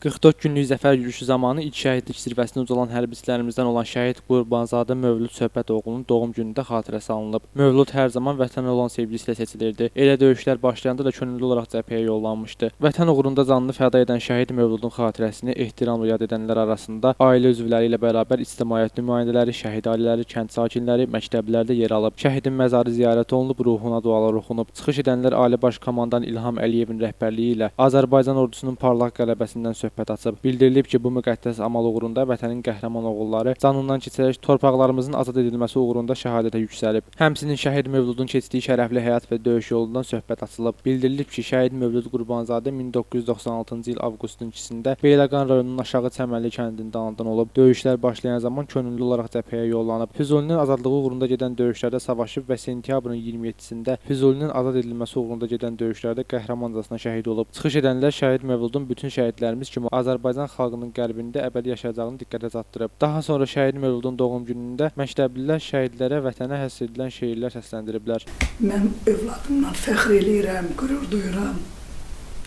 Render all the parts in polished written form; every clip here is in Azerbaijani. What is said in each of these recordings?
44 günlük zəfər yürüyüşü zamanı ilk şəhidlik zirvəsinə ucalan hərbiçilərimizdən olan şəhid Qurbanzadə Mövlud Söhbətoğlunun doğum günündə xatirəsi alınıb. Mövlud hər zaman vətənə olan sevgisi ilə seçilirdi. Elə döyüşlər başlayanda da könüllü olaraq cəbhəyə yollanmışdı. Vətən uğrunda canını fəda edən şəhid Mövludun xatirəsini ehtiramla yad edənlər arasında ailə üzvləri ilə bərabər ictimaiyyət nümayəndələri, şəhid ailələri, kənd sakinləri, məktəblərdə yer alıb. Şəhidin məzarı ziyarət olunub, ruhuna dualar oxunub. Çıxış edənlər Ali Baş Komandan İlham Əliyevin rəhbərliyi ilə Azərbaycan ordusunun parlaq qələbəsindən söhbət açıb. Bildirilib ki, bu müqəddəs amal uğrunda vətənin qəhrəman oğulları canından keçərək torpaqlarımızın azad edilməsi uğrunda şəhadətə yüksəlib. Həmçinin şəhid Mövludun keçdiyi şərəfli həyat və döyüş yolundan söhbət açılıb. Bildirilib ki, şəhid Mövlud Qurbanzadə 1996-cı il avqustun 2-sində Beyləqan rayonunun Aşağı Çəmənli kəndində anadan olub. Döyüşlər başlayan zaman könüllü olaraq cəbhəyə yollanıb. Füzulinin azadlığı uğrunda gedən döyüşlərdə savaşıb və sentyabrın 27-sində Füzulinin azad edilməsi uğrunda gedən döyüşlərdə qəhrəmancasına şəhid olub. Çıxış edənlər şəhid Mövludun bütün şəhidlərimiz kimi Azərbaycan xalqının qəlbində əbədi yaşayacağını diqqətə çatdırıb. Daha sonra şəhid Mövludun doğum günündə məktəblilər şəhidlərə vətənə həsr edilən şeirlər səsləndiriblər. Mən övladımdan fəxr eləyirəm, qürur duyuram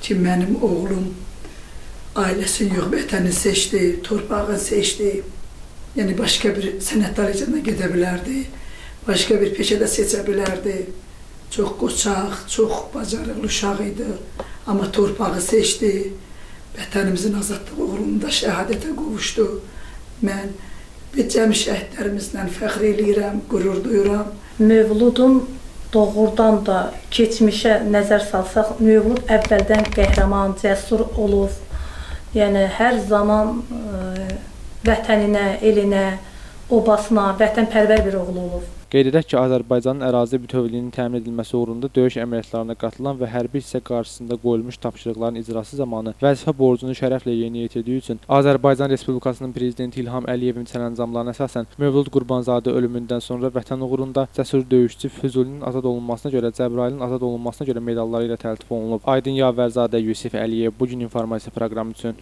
ki, mənim oğlum ailəsini yox, vətəni seçdi, torpağı seçdi. Yəni başqa bir sənət dalıcına gedə bilərdi, başqa bir peşədə seçə bilərdi. Çox qoçaq, çox bacarıqlı uşaq idi, amma torpağı seçdi. Vətənimizin azadlığı uğrunda şəhadətə qovuşdu. Mən cəmi şəhidlərimizdən fəxr eləyirəm, qürur duyuram. Mövludun doğrudan da keçmişə nəzər salsaq, Mövlud əvvəldən qəhrəman, cəsur olub. Yəni hər zaman vətəninə, elinə, obasına, vətənpərvər bir oğlu olub. Qeyd edək ki, Azərbaycanın ərazi bütövlüyünün təmin edilməsi uğrunda döyüş əməliyyatlarına qatılan və hərbi hissə qarşısında qoyulmuş tapşırıqların icrası zamanı vəzifə borcunu şərəflə yerinə yetirdiyi üçün Azərbaycan Respublikasının Prezidenti İlham Əliyevin sənəncamlarına əsasən Mövlud Qurbanzadə ölümündən sonra vətən uğrunda cəsur döyüşçü Füzulinin azad olunmasına görə, Cəbrayılın azad olunmasına görə medalları ilə təltif olunub. Aydın Yavərzadə, Yusif Əliyev bu gün informasiya proqramı üçün.